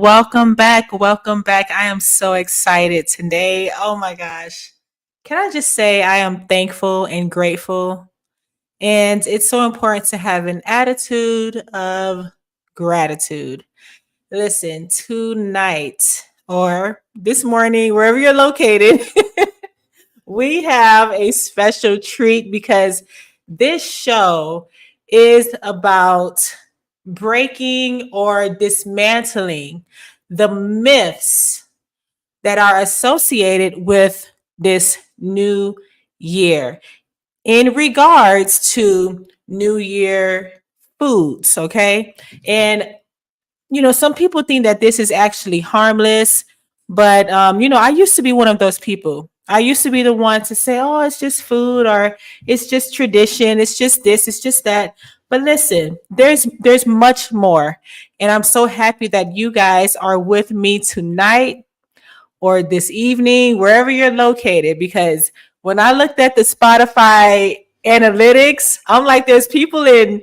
Welcome back. Welcome back. I am so excited today. Oh my gosh. Can I just say I am thankful and grateful? And it's so important to have an attitude of gratitude. Listen, tonight or this morning, wherever you're located, we have a special treat because this show is about breaking or dismantling the myths that are associated with this new year in regards to New Year foods. Okay. And some people think that this is actually harmless, but I used to be one of those people. I used to be the one to say, "Oh, it's just food, or it's just tradition, it's just this, it's just that." But listen, there's much more, and I'm so happy that you guys are with me tonight or this evening, wherever you're located, because when I looked at the Spotify analytics, I'm like, there's people in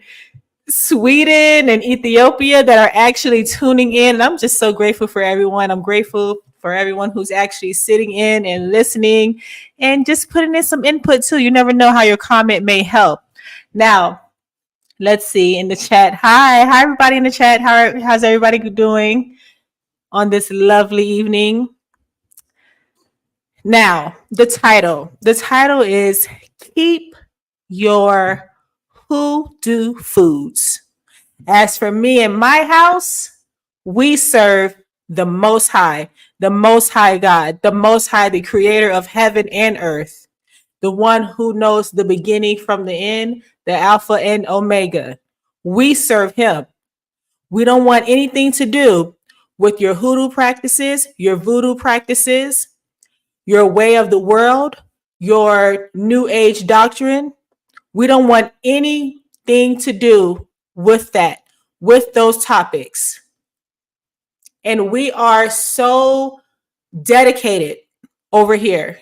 Sweden and Ethiopia that are actually tuning in. And I'm just so grateful for everyone. I'm grateful for everyone who's actually sitting in and listening and just putting in some input too. You never know how your comment may help. Now, let's see in the chat. Hi, everybody in the chat. How's everybody doing on this lovely evening? Now, the title. The title is Keep Your Hoodoo Foods. As for me and my house, we serve the Most High God, the Most High, the creator of heaven and earth, the one who knows the beginning from the end, the Alpha and Omega. We serve him. We don't want anything to do with your hoodoo practices, your voodoo practices, your way of the world, your new age doctrine. We don't want anything to do with that, with those topics. And we are so dedicated over here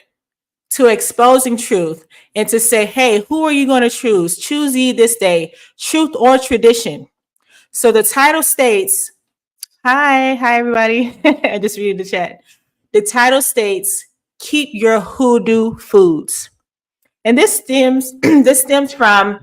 to exposing truth and to say, hey, who are you going to choose? Choose ye this day, truth or tradition. So the title states, hi, everybody. I just read the chat. The title states, keep your hoodoo foods. And this stems from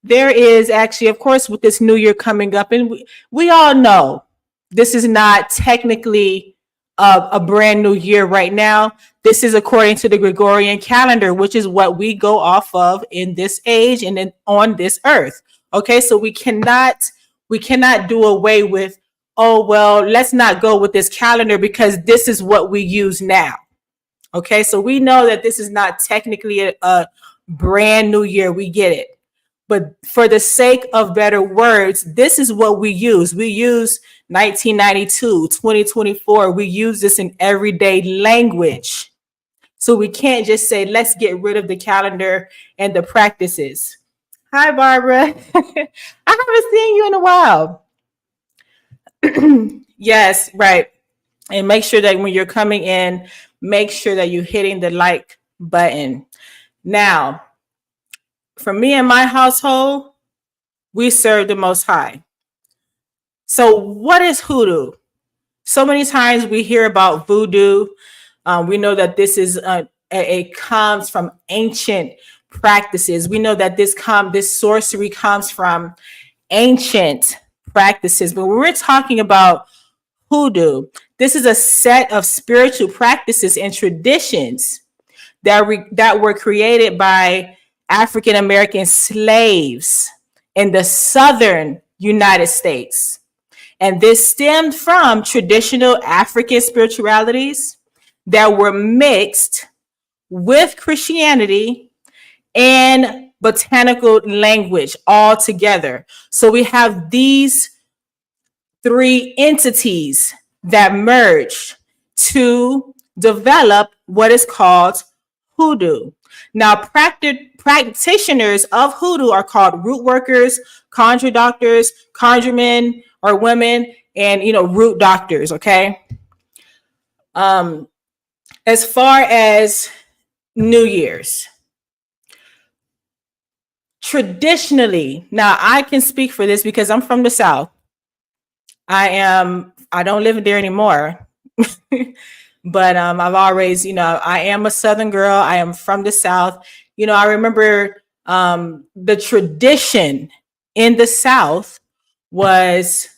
there is actually, of course, with this new year coming up, and we all know this is not technically a brand new year right now. This is according to the Gregorian calendar, which is what we go off of in this age and in, on this earth. Okay, so we cannot do away with, oh well, let's not go with this calendar because this is what we use now. Okay, so we know that this is not technically a brand new year. We get it. But for the sake of better words, this is what we use. We use 1992, 2024. We use this in everyday language. So we can't just say, let's get rid of the calendar and the practices. Hi, Barbara. I haven't seen you in a while. Yes, right. And make sure that when you're coming in, make sure that you're hitting the like button. Now, for me and my household, we serve the Most High. So what is hoodoo? So many times we hear about voodoo. We know that this is it comes from ancient practices. We know that this sorcery comes from ancient practices. But when we're talking about hoodoo, this is a set of spiritual practices and traditions that were created by African American slaves in the southern United States. And this stemmed from traditional African spiritualities that were mixed with Christianity and botanical language all together. So we have these three entities that merged to develop what is called hoodoo. Now, practitioners of hoodoo are called root workers, conjure doctors, conjuremen or women, and root doctors. Okay. As far as New Year's, traditionally, now I can speak for this because I'm from the South. I am I don't live there anymore. But I've always, I am a Southern girl. I am from the South. I remember the tradition in the South was,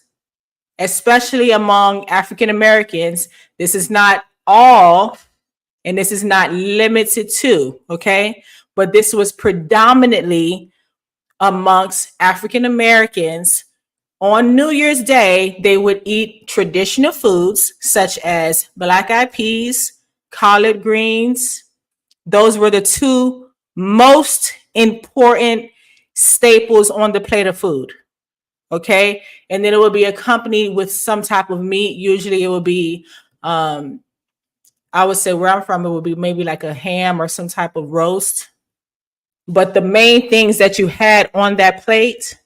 especially among African Americans, this is not all, and this is not limited to, okay? But this was predominantly amongst African Americans. On New Year's Day, they would eat traditional foods such as black eyed peas, collard greens. Those were the two most important staples on the plate of food. Okay. And then it would be accompanied with some type of meat. Usually it would be, I would say where I'm from, it would be maybe like a ham or some type of roast. But the main things that you had on that plate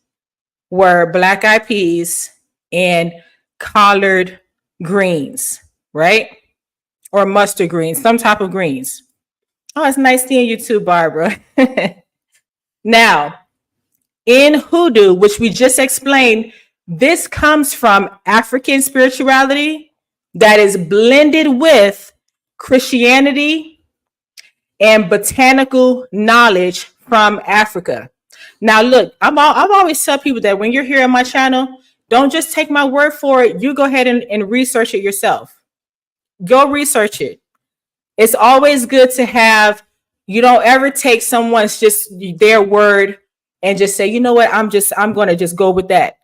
were black eyed peas and collard greens, right? Or mustard greens, some type of greens. Oh, it's nice seeing you too, Barbara. Now, in Hoodoo, which we just explained, this comes from African spirituality that is blended with Christianity and botanical knowledge from Africa. Now, look, I've always tell people that when you're here on my channel, don't just take my word for it. You go ahead and research it yourself. Go research it. It's always good to have, you don't ever take someone's just their word and just say, you know what, I'm going to just go with that.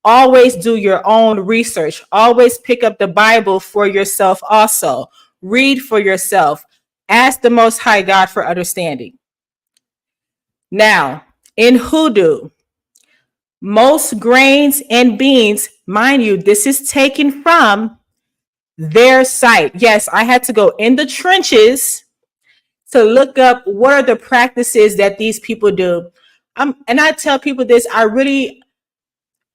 Always do your own research. Always pick up the Bible for yourself also. Read for yourself. Ask the Most High God for understanding. Now, in Hoodoo, most grains and beans, mind you, this is taken from their site. Yes, I had to go in the trenches to look up what are the practices that these people do. And I tell people this, I really,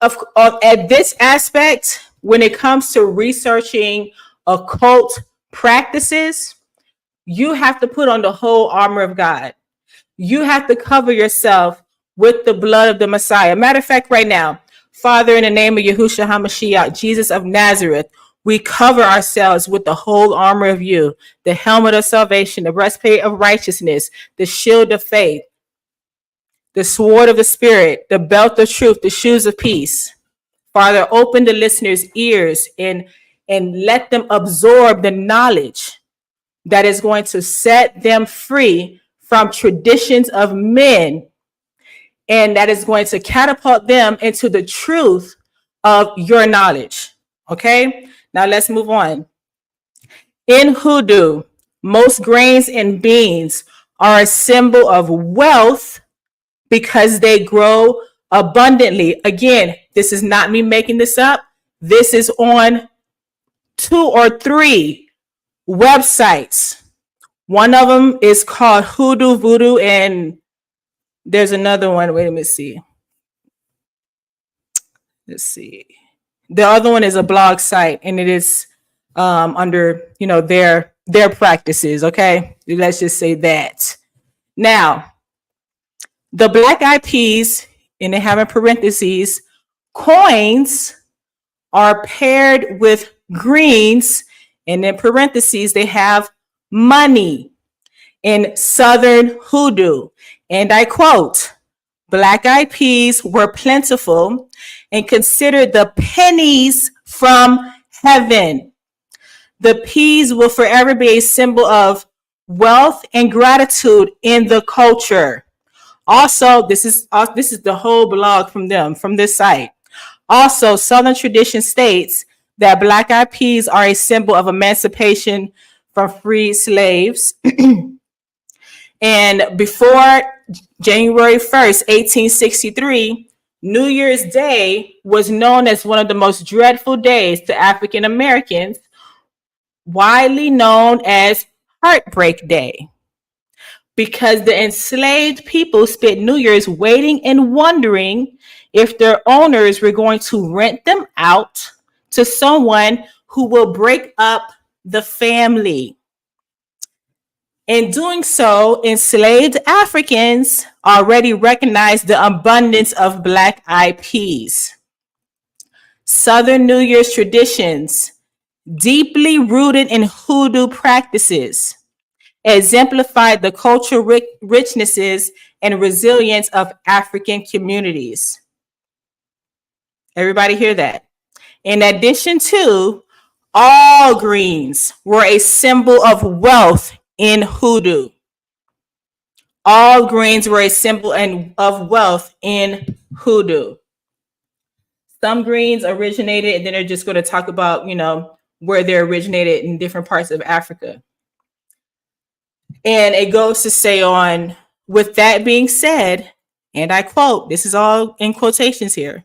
at this aspect, when it comes to researching occult practices, you have to put on the whole armor of God. You have to cover yourself with the blood of the Messiah. Matter of fact, right now, Father, in the name of Yahushua HaMashiach, Jesus of Nazareth, we cover ourselves with the whole armor of you, the helmet of salvation, the breastplate of righteousness, the shield of faith, the sword of the Spirit, the belt of truth, the shoes of peace. Father, open the listeners' ears and let them absorb the knowledge that is going to set them free from traditions of men, and that is going to catapult them into the truth of your knowledge. Okay, now let's move on. In Hoodoo, most grains and beans are a symbol of wealth because they grow abundantly. Again, this is not me making this up. This is on 2 or 3 websites. One of them is called Hoodoo Voodoo, and there's another one. Wait, let me see. Let's see. The other one is a blog site, and it is under, their practices. Okay, let's just say that. Now, the black eyed peas, and they have in parentheses, coins are paired with greens, and in parentheses they have money in Southern Hoodoo. And I quote, black eyed peas were plentiful and considered the pennies from heaven. The peas will forever be a symbol of wealth and gratitude in the culture. Also, this is the whole blog from them, from this site. Also, Southern tradition states that black eyed peas are a symbol of emancipation from freed slaves. And before January 1st, 1863, New Year's Day was known as one of the most dreadful days to African Americans, widely known as Heartbreak Day, because the enslaved people spent New Year's waiting and wondering if their owners were going to rent them out to someone who will break up the family. In doing so, enslaved Africans already recognized the abundance of black eyed peas. Southern New Year's traditions, deeply rooted in Hoodoo practices, exemplified the cultural richnesses and resilience of African communities. Everybody hear that? In addition to, all greens were a symbol of wealth in Hoodoo. All greens were a symbol of wealth in Hoodoo. Some greens originated, and then they're just going to talk about, where they originated in different parts of Africa. And it goes to say on, with that being said, and I quote, this is all in quotations here,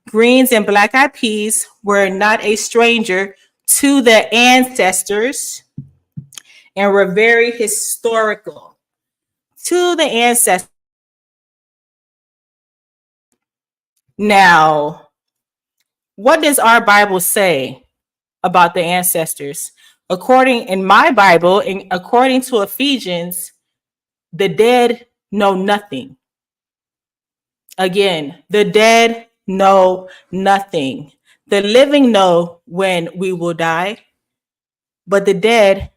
greens and black-eyed peas were not a stranger to the ancestors and were very historical to the ancestors. Now, what does our Bible say about the ancestors? In my Bible, according to Ephesians, the dead know nothing. Again, the dead know nothing. The living know when we will die, but the dead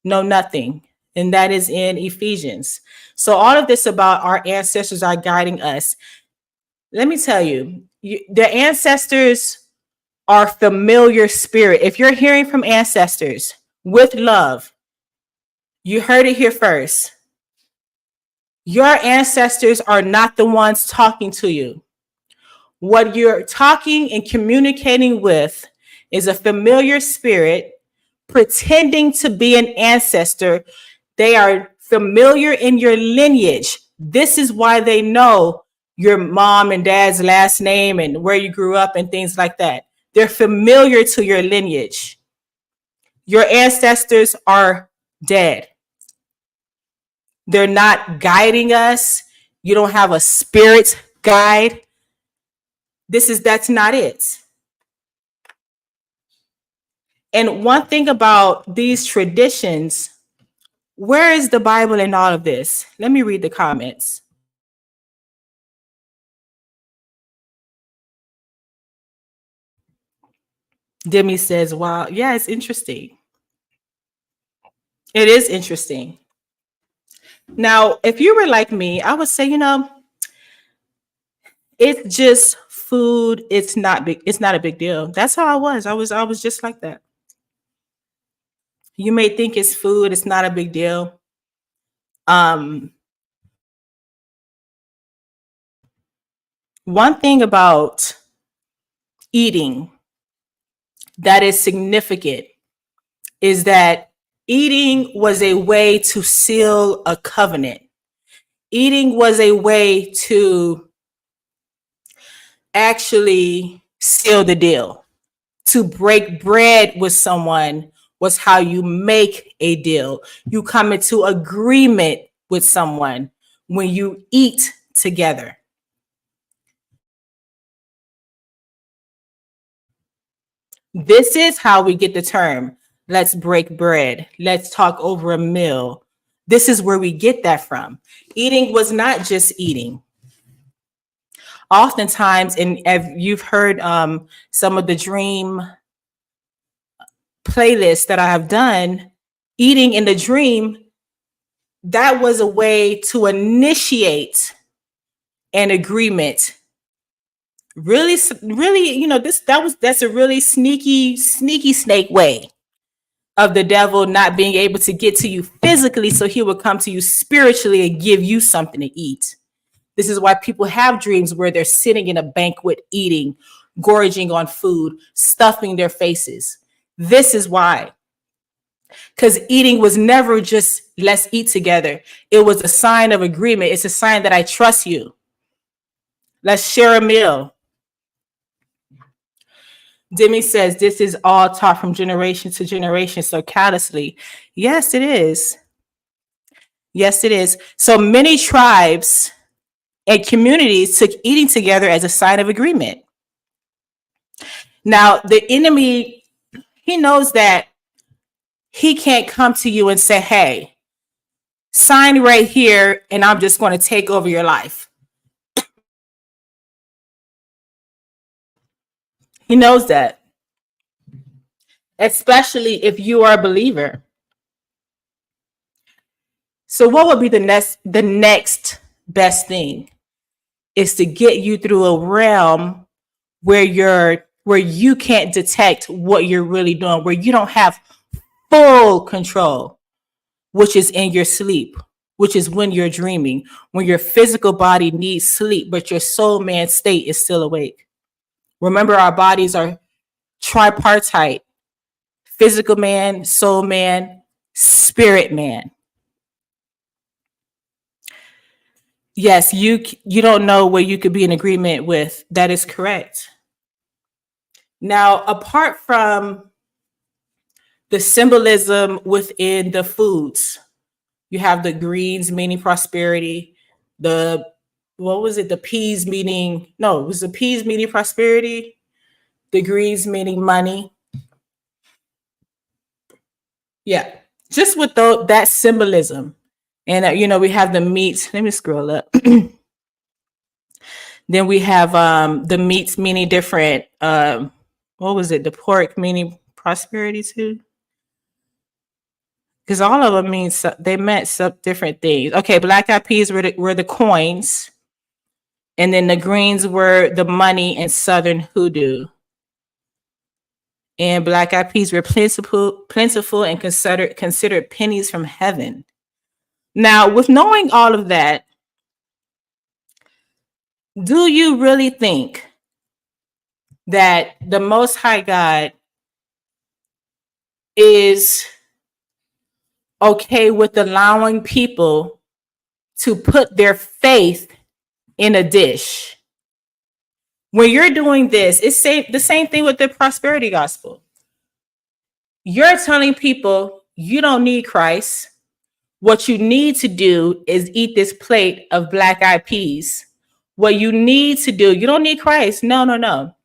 know nothing. And that is in Ephesians. So all of this about our ancestors are guiding us. Let me tell you, the ancestors are familiar spirit. If you're hearing from ancestors with love, you heard it here first. Your ancestors are not the ones talking to you. What you're talking and communicating with is a familiar spirit pretending to be an ancestor. They are familiar in your lineage. This is why they know your mom and dad's last name and where you grew up and things like that. They're familiar to your lineage. Your ancestors are dead. They're not guiding us. You don't have a spirit guide. That's not it. And one thing about these traditions, where is the Bible in all of this? Let me read the comments. Demi says, wow, yeah, it's interesting. It is interesting. Now, if you were like me, I would say, it's just food. It's not big. It's not a big deal. That's how I was. I was just like that. You may think it's food. It's not a big deal. One thing about eating that is significant is that eating was a way to seal a covenant. Eating was a way to actually seal the deal. To break bread with someone was how you make a deal. You come into agreement with someone when you eat together. This is how we get the term, let's break bread, let's talk over a meal. This is where we get that from. Eating was not just eating. Oftentimes, and you've heard some of the dream playlists that I have done, eating in the dream, that was a way to initiate an agreement. Really, that's a really sneaky snake way of the devil not being able to get to you physically, so he would come to you spiritually and give you something to eat. This is why people have dreams where they're sitting in a banquet eating, gorging on food, stuffing their faces. This is why. Because eating was never just let's eat together. It was a sign of agreement. It's a sign that I trust you. Let's share a meal. Demi says this is all taught from generation to generation so callously. Yes, it is. Yes, it is. So many tribes and communities took eating together as a sign of agreement. Now, the enemy, he knows that he can't come to you and say, hey, sign right here and I'm just going to take over your life. He knows that, especially if you are a believer. So what would be the next best thing is to get you through a realm where you can't detect what you're really doing, where you don't have full control, which is in your sleep, which is when you're dreaming, when your physical body needs sleep, but your soul man state is still awake. Remember, our bodies are tripartite: physical man, soul man, spirit man. Yes, you don't know what you could be in agreement with. That is correct. Now, apart from the symbolism within the foods, you have the greens meaning prosperity, the what was it? The peas meaning no, it was the peas meaning prosperity, the greens meaning money. Yeah, just with that symbolism, and we have the meats. Let me scroll up. Then we have the meats meaning different. What was it? The pork meaning prosperity too, because all of them they meant some different things. Okay, black eyed peas were the coins, and then the greens were the money in Southern Hoodoo. And black eyed peas were plentiful and considered pennies from heaven. Now, with knowing all of that, do you really think that the Most High God is okay with allowing people to put their faith in a dish? When you're doing this, it's the same thing with the prosperity gospel. You're telling people you don't need Christ. What you need to do is eat this plate of black eyed peas. What you need to do, you don't need Christ. No, no, no.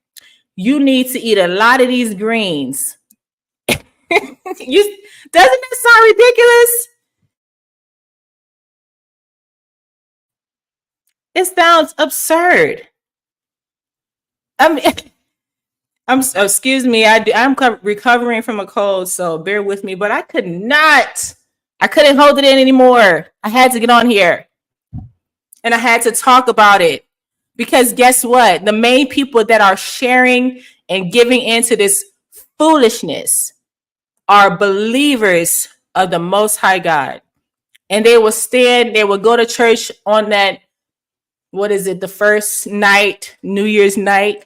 You need to eat a lot of these greens. Doesn't it sound ridiculous? It sounds absurd. I mean, excuse me. I'm recovering from a cold, so bear with me. But I couldn't hold it in anymore. I had to get on here, and I had to talk about it, because guess what? The main people that are sharing and giving into this foolishness are believers of the Most High God, and they will go to church on that. What is it? The first night, New Year's night.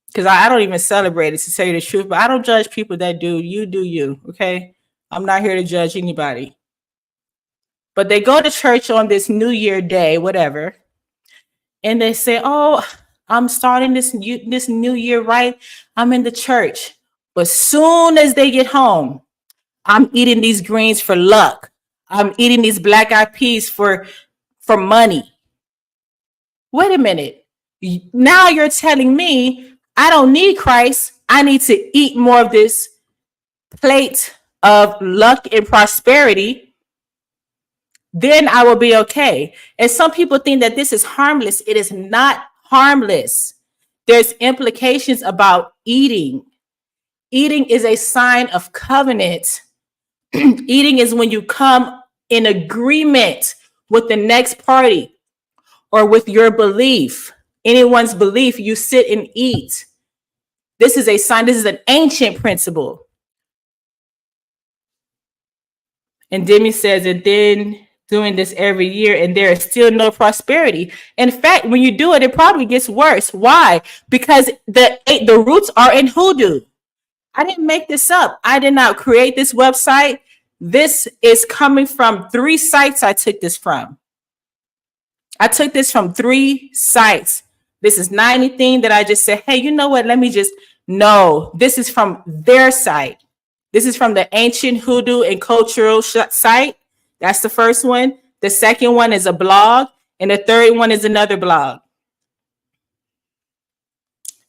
Because I don't even celebrate it, to tell you the truth, but I don't judge people that do. You do you, okay? I'm not here to judge anybody. But they go to church on this New Year day, whatever, and they say, "Oh, I'm starting this new year right. I'm in the church." But soon as they get home, I'm eating these greens for luck. I'm eating these black eyed peas for money. Wait a minute. Now you're telling me I don't need Christ. I need to eat more of this plate of luck and prosperity. Then I will be okay. And some people think that this is harmless. It is not harmless. There's implications about eating. Eating is a sign of covenant. Eating is when you come in agreement with the next party or with your belief. Anyone's belief, you sit and eat. This is a sign. This is an ancient principle. And Demi says, and then doing this every year, and there is still no prosperity. In fact, when you do it, it probably gets worse. Why? Because the roots are in hoodoo. I didn't make this up. I did not create this website. This is coming from 3 sites I took this from. I took this from 3 sites. This is not anything that I just said, hey, you know what? No, this is from their site. This is from the Ancient Hoodoo and Cultural site. That's the first one. The second one is a blog. And the third one is another blog.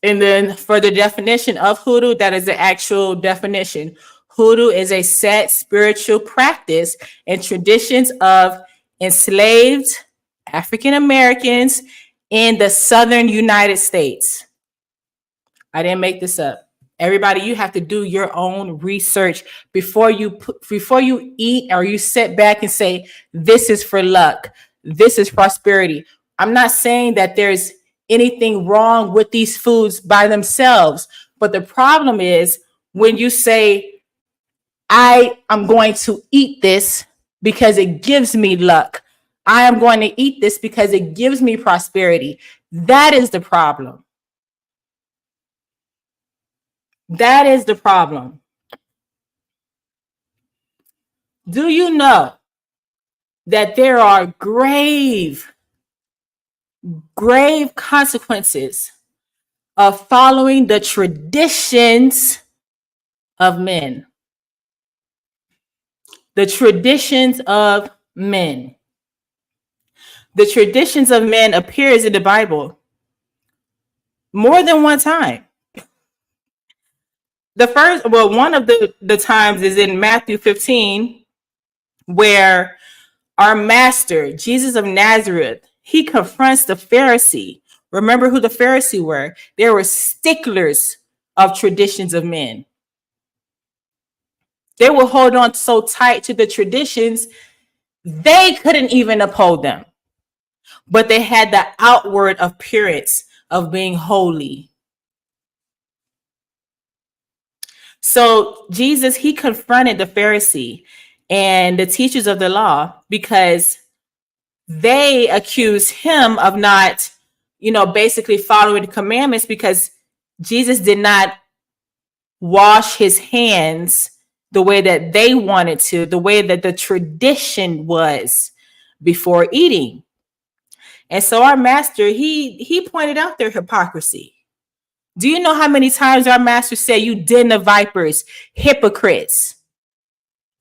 And then for the definition of hoodoo, that is the actual definition. Hoodoo is a set spiritual practice and traditions of enslaved African Americans in the southern United States. I didn't make this up. Everybody, you have to do your own research before you eat or you sit back and say, this is for luck. This is prosperity. I'm not saying that there's anything wrong with these foods by themselves, but the problem is when you say, I am going to eat this because it gives me luck. I am going to eat this because it gives me prosperity. That is the problem. That is the problem. Do you know that there are grave consequences of following the traditions of men? The traditions of men. The traditions of men appears in the Bible more than one time. One of the times is in Matthew 15, where our master, Jesus of Nazareth, he confronts the Pharisee. Remember who the Pharisee were? They were sticklers of traditions of men. They will hold on so tight to the traditions, they couldn't even uphold them. But they had the outward appearance of being holy. So Jesus, he confronted the Pharisee and the teachers of the law because they accused him of not, basically following the commandments, because Jesus did not wash his hands the way that they wanted to, the way that the tradition was before eating. And so our master, he pointed out their hypocrisy. Do you know how many times our master said, you den of vipers, hypocrites?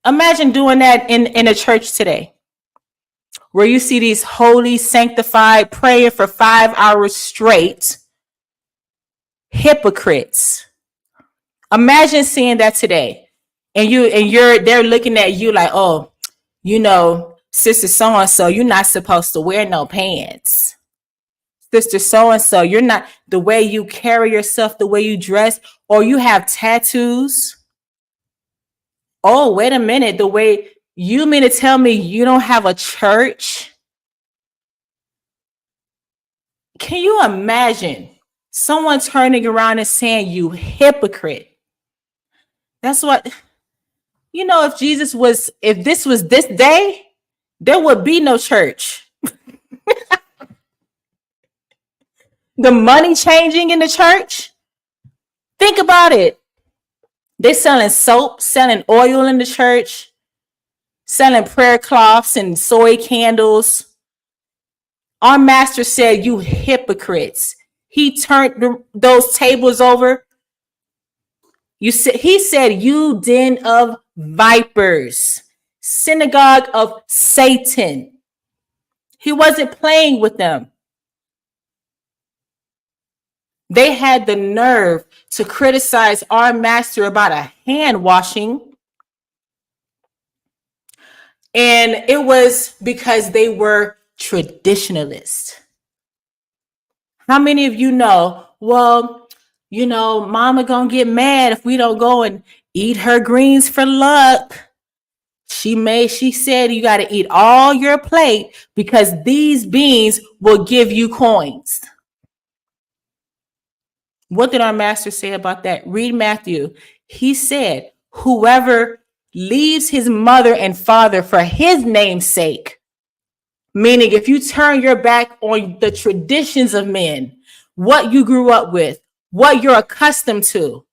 Imagine doing that in a church today, where you see these holy, sanctified, praying for 5 hours straight hypocrites. Imagine seeing that today, and they're looking at you like, oh, sister so and so, you're not supposed to wear no pants. Sister so and so, you're not, the way you carry yourself, the way you dress, or you have tattoos. Oh, wait a minute, the way you mean to tell me you don't have a church? Can you imagine someone turning around and saying, you hypocrite? That's what, if this was this day, there would be no church. The money changing in the church. Think about it. They're selling soap, selling oil in the church, selling prayer cloths and soy candles. Our master said, you hypocrites. He turned those tables over. He said, you den of vipers, synagogue of Satan. He wasn't playing with them. They had the nerve to criticize our master about a hand washing. And it was because they were traditionalists. How many of you know, well, mama gonna get mad if we don't go and eat her greens for luck. She said you got to eat all your plate because these beans will give you coins. What did our master say about that? Read Matthew. He said, whoever leaves his mother and father for his name's sake, meaning if you turn your back on the traditions of men, what you grew up with, what you're accustomed to.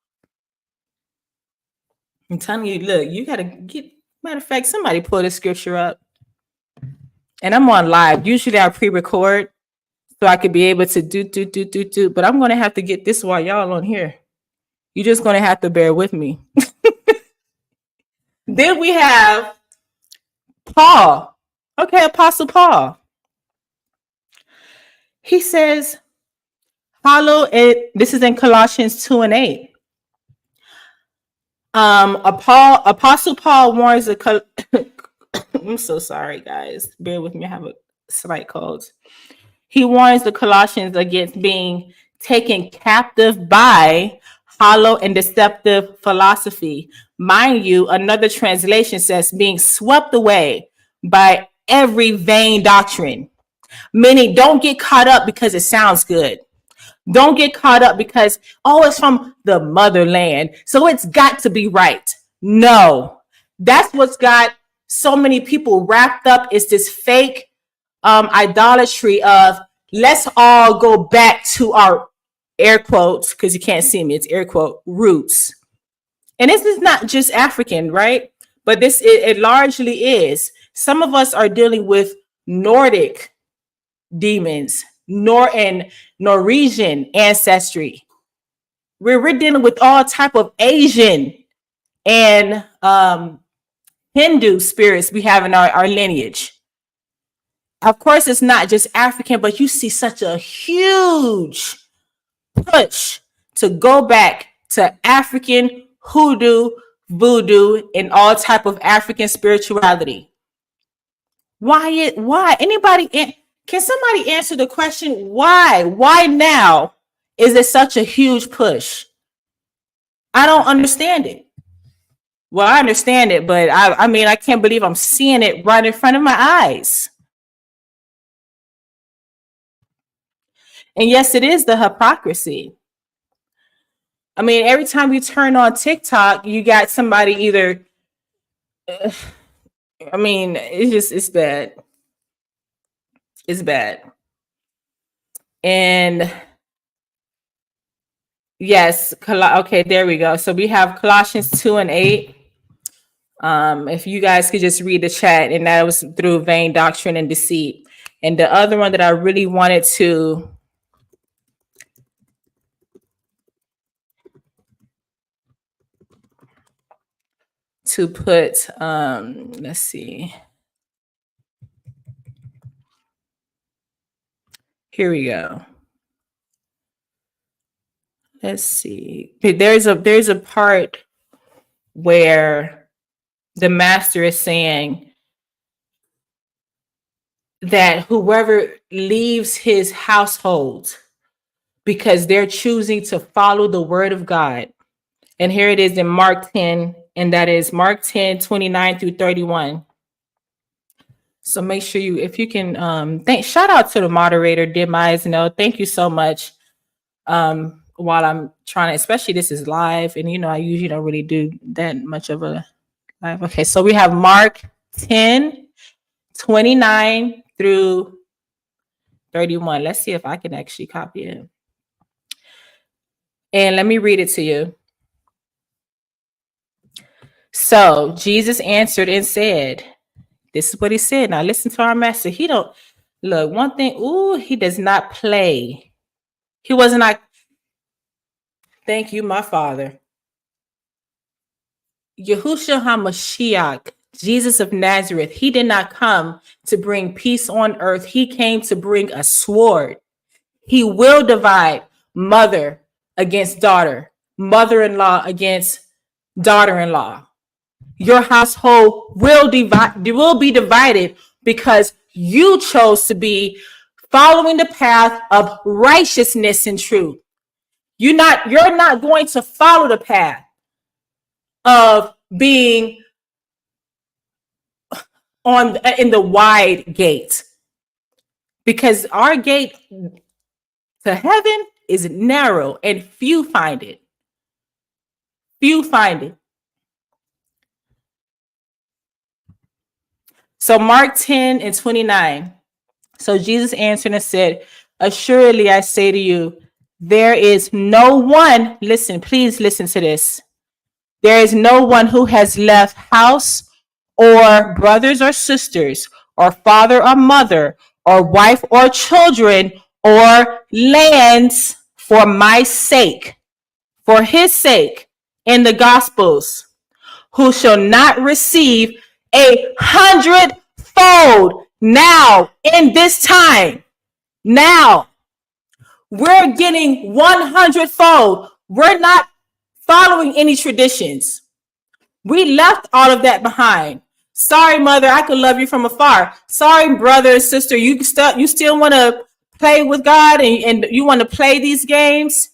I'm telling you, look, you got to get, matter of fact, somebody pull the scripture up. And I'm on live. Usually I pre-record so I could be able to do, but I'm going to have to get this while y'all on here. You're just going to have to bear with me. Then we have Paul. Okay, Apostle Paul. He says, this is in Colossians 2:8. Apostle Paul warns I'm so sorry, guys. Bear with me. I have a slight cold. He warns the Colossians against being taken captive by hollow and deceptive philosophy. Mind you, another translation says being swept away by every vain doctrine. Meaning, don't get caught up because it sounds good. Don't get caught up because, oh, it's from the motherland, so it's got to be right. No, that's what's got so many people wrapped up is this fake idolatry of let's all go back to our air quotes, because you can't see me, it's air quote roots. And this is not just African, right? But it largely is. Some of us are dealing with Nordic demons, and Norwegian ancestry. We're dealing with all type of Asian and Hindu spirits we have in our lineage. Of course, it's not just African, but you see such a huge push to go back to African hoodoo, voodoo, and all type of African spirituality. Why? Anybody? Can somebody answer the question? Why? Why now is it such a huge push? I don't understand it. Well, I understand it, but I mean, I can't believe I'm seeing it right in front of my eyes. And yes, it is the hypocrisy. I mean, every time you turn on TikTok, you got somebody either, I mean, it's bad. It's bad. And yes, okay, there we go. So we have Colossians 2:8. If you guys could just read the chat, and that was through vain doctrine and deceit. And the other one that I really wanted to put, let's see. Here we go. Let's see. There's a part where the master is saying that whoever leaves his household because they're choosing to follow the word of God. And here it is in Mark 10, and that is Mark 10, 29 through 31. So make sure if you can, shout out to the moderator, Demise. Thank you so much. While I'm trying to, especially this is live, and I usually don't really do that much of a live. Okay, so we have Mark 10, 29 through 31. Let's see if I can actually copy it. And let me read it to you. So Jesus answered and said, this is what he said. Now listen to our master. He don't look one thing. Ooh, he does not play. He wasn't like, thank you, my Father. Yahushua HaMashiach, Jesus of Nazareth, he did not come to bring peace on earth. He came to bring a sword. He will divide mother against daughter, mother-in-law against daughter-in-law. Your household will be divided because you chose to be following the path of righteousness and truth. You're not going to follow the path of being in the wide gate, because our gate to heaven is narrow and few find it. Few find it. So Mark 10 and 29. So Jesus answered and said, assuredly I say to you, there is no one, listen, please listen to this. There is no one who has left house or brothers or sisters or father or mother or wife or children or lands for my sake, for his sake in the Gospels, who shall not receive 100-fold now in this time. Now we're getting 100-fold. We're not following any traditions. We left all of that behind. Sorry, mother, I could love you from afar. Sorry, brother and sister, you still want to play with God and you want to play these games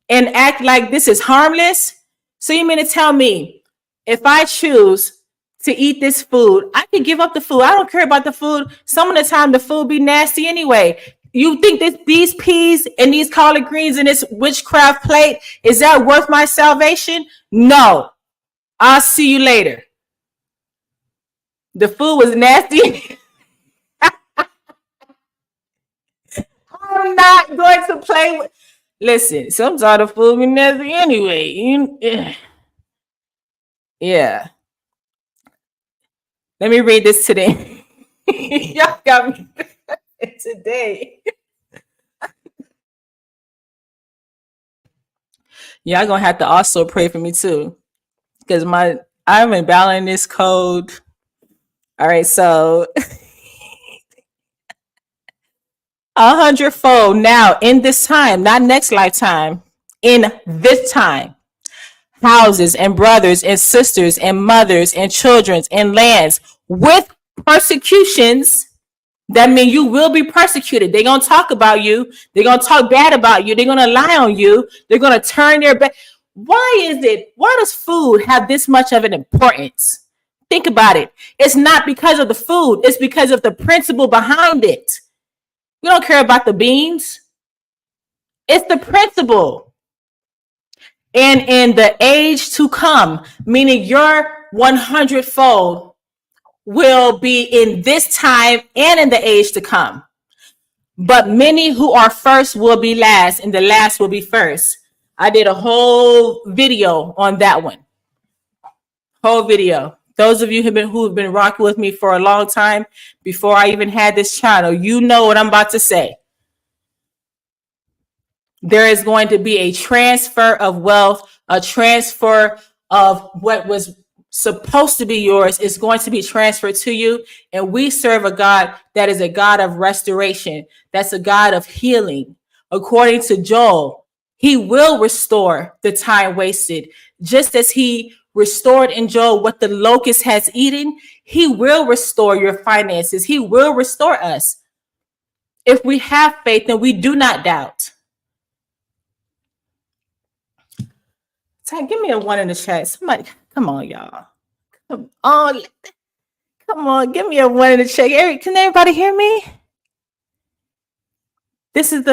and act like this is harmless. So you mean to tell me if I choose to eat this food, I can give up the food. I don't care about the food. Some of the time the food be nasty anyway. You think that these peas and these collard greens and this witchcraft plate, is that worth my salvation? No. I'll see you later. The food was nasty. I'm not going to play with. Listen, sometimes the food be nasty anyway. Yeah. Let me read this today. Y'all got me today. Y'all gonna have to also pray for me too, because I've been battling this cold. All right, so 100-fold now in this time, not next lifetime, in this time. Houses and brothers and sisters and mothers and children and lands with persecutions. That means you will be persecuted. They're going to talk about you. They're going to talk bad about you. They're going to lie on you. They're going to turn their back. Why does food have this much of an importance? Think about it. It's not because of the food. It's because of the principle behind it. We don't care about the beans. It's the principle. And in the age to come, meaning your 100-fold will be in this time and in the age to come. But many who are first will be last, and the last will be first. I did a whole video on that one. Whole video. Those of you who have been rocking with me for a long time, before I even had this channel, you know what I'm about to say. There is going to be a transfer of wealth, a transfer of what was supposed to be yours is going to be transferred to you. And we serve a God that is a God of restoration. That's a God of healing. According to Joel, he will restore the time wasted. Just as he restored in Joel what the locust has eaten, he will restore your finances. He will restore us. If we have faith and we do not doubt. Give me a 1 in the chat. Somebody, come on, y'all. Come on, give me a 1 in the chat. Eric, can everybody hear me? This is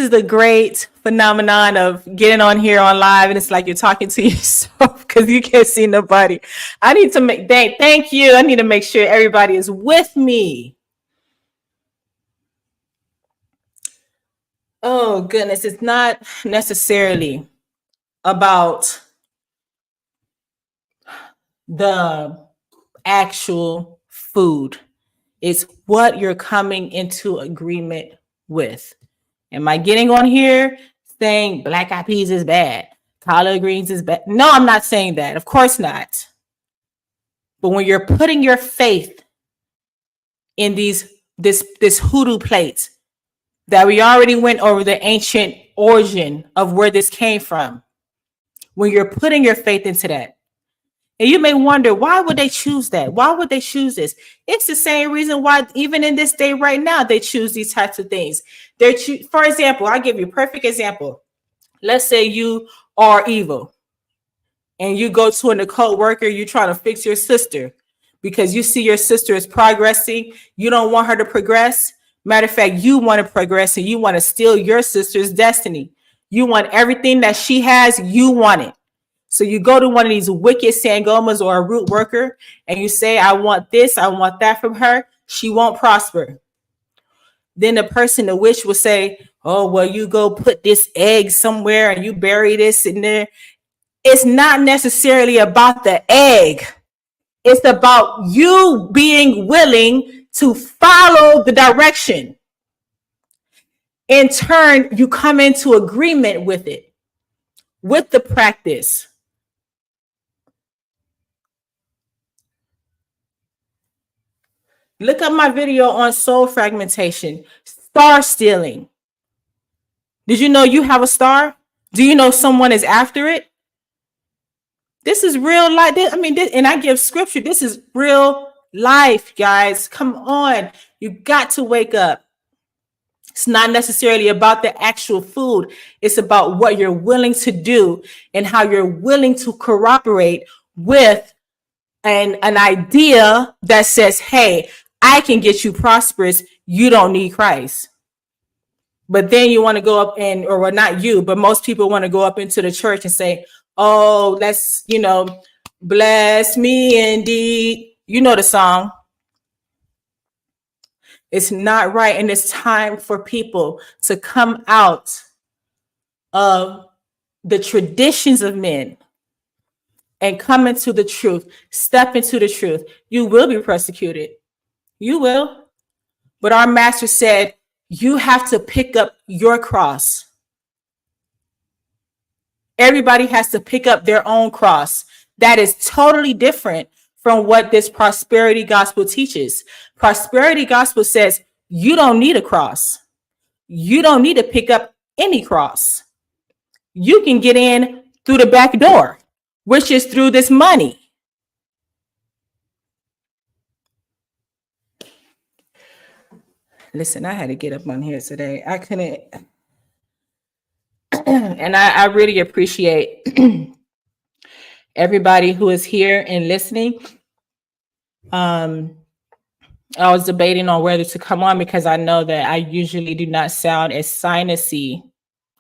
the great phenomenon of getting on here on live, and it's like you're talking to yourself because you can't see nobody. I need to thank you. I need to make sure everybody is with me. Oh goodness, it's not necessarily about the actual food. It's what you're coming into agreement with. Am I getting on here saying black eyed peas is bad? Collard greens is bad? No, I'm not saying that. Of course not. But when you're putting your faith in this hoodoo plate, that we already went over the ancient origin of where this came from. When you're putting your faith into that, and you may wonder, why would they choose that? Why would they choose this? It's the same reason why, even in this day right now, they choose these types of things. For example, I'll give you a perfect example. Let's say you are evil and you go to an occult worker, you're trying to fix your sister because you see your sister is progressing. You don't want her to progress. Matter of fact, you want to progress and you want to steal your sister's destiny. You want everything that she has, you want it. So you go to one of these wicked sangomas or a root worker and you say, I want this, I want that from her. She won't prosper. Then the witch will say, oh, well, you go put this egg somewhere and you bury this in there. It's not necessarily about the egg. It's about you being willing to follow the direction. In turn, you come into agreement with it, with the practice. Look up my video on soul fragmentation, star stealing. Did you know you have a star? Do you know someone is after it? This is real life. And I give scripture. This is real life, guys. Come on. You got to wake up. It's not necessarily about the actual food. It's about what you're willing to do and how you're willing to cooperate with an idea that says, hey, I can get you prosperous. You don't need Christ. But then you want to go up and, or well, not you, but most people want to go up into the church and say, oh, let's, bless me indeed. You know the song. It's not right. And it's time for people to come out of the traditions of men and come into the truth, step into the truth. You will be persecuted. You will. But our master said, you have to pick up your cross. Everybody has to pick up their own cross. That is totally different from what this prosperity gospel teaches. Prosperity gospel says you don't need a cross. You don't need to pick up any cross. You can get in through the back door, which is through this money. Listen, I had to get up on here today. I couldn't. And I really appreciate everybody who is here and listening. I was debating on whether to come on because I know that I usually do not sound as sinusy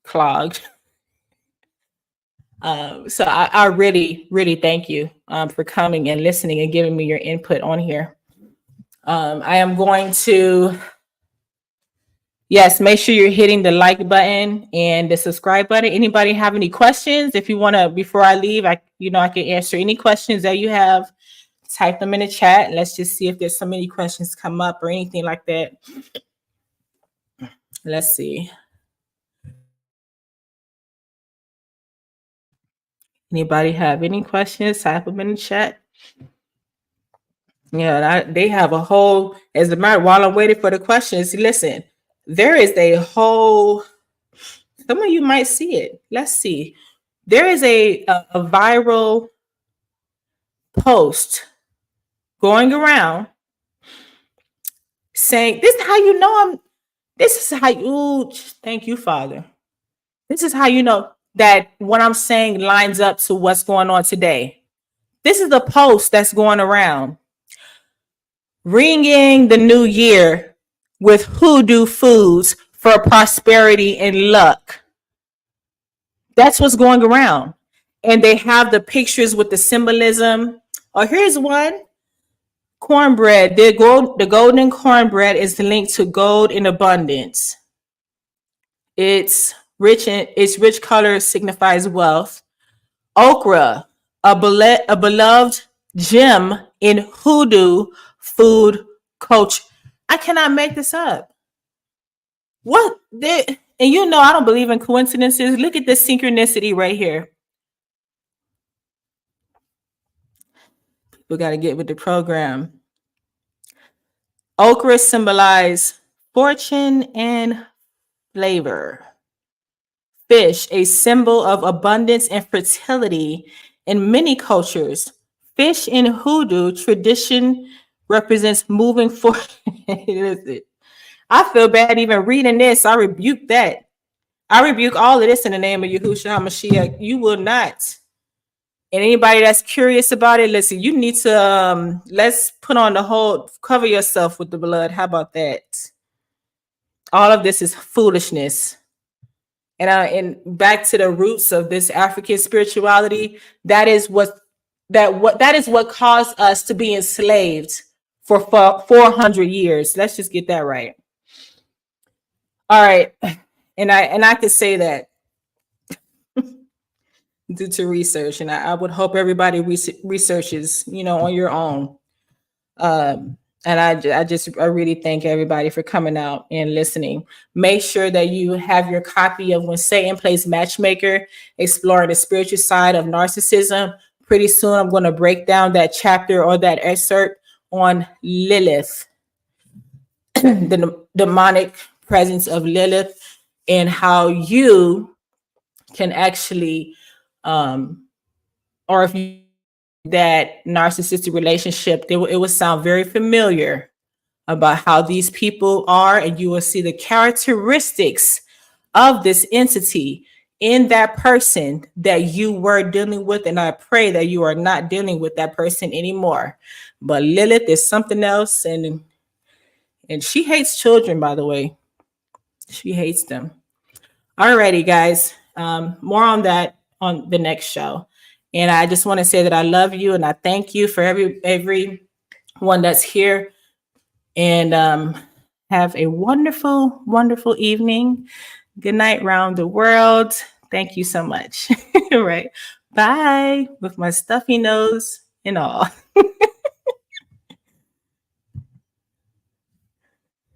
clogged. So I really, really thank you for coming and listening and giving me your input on here. I am going to, yes, make sure you're hitting the like button and the subscribe button. Anybody have any questions? If you want to, before I leave, I can answer any questions that you have. Type them in the chat. Let's just see if there's so many questions come up or anything like that. Let's see. Anybody have any questions? Type them in the chat. Yeah, they have a whole, as a matter, while I'm waiting for the questions, listen, there is a whole, some of you might see it. Let's see. There is a viral post going around saying, this is how you know this is how you, thank you, Father. This is how you know that what I'm saying lines up to what's going on today. This is the post that's going around. Ringing the new year with Hoodoo Foods for prosperity and luck. That's what's going around. And they have the pictures with the symbolism. Oh, here's one. Cornbread. The golden cornbread is linked to gold in abundance. Its rich color signifies wealth. Okra, a beloved gem in Hoodoo food culture. I cannot make this up. What? And I don't believe in coincidences. Look at this synchronicity right here. We got to get with the program. Okra symbolize fortune and flavor. Fish, a symbol of abundance and fertility in many cultures. Fish in Hoodoo tradition represents moving forward. I feel bad even reading this. I rebuke that. I rebuke all of this in the name of Yahushua HaMashiach. You will not. And anybody that's curious about it, listen, you need to, let's put on the whole, cover yourself with the blood. How about that? All of this is foolishness. And back to the roots of this African spirituality, that is what caused us to be enslaved for 400 years. Let's just get that right. All right. And I could say that due to research, and I would hope everybody researches, on your own. And I really thank everybody for coming out and listening. Make sure that you have your copy of When Satan Plays Matchmaker, Exploring the Spiritual Side of Narcissism. Pretty soon, I'm going to break down that chapter or that excerpt on Lilith, the demonic presence of Lilith, and how you can actually, or if you that narcissistic relationship, it would sound very familiar about how these people are, and you will see the characteristics of this entity in that person that you were dealing with. And I pray that you are not dealing with that person anymore. But Lilith is something else, and she hates children, by the way. She hates them. Alrighty, guys. More on that on the next show. And I just want to say that I love you and I thank you for everyone that's here. And have a wonderful, wonderful evening. Good night round the world. Thank you so much. All right. Bye. With my stuffy nose and all.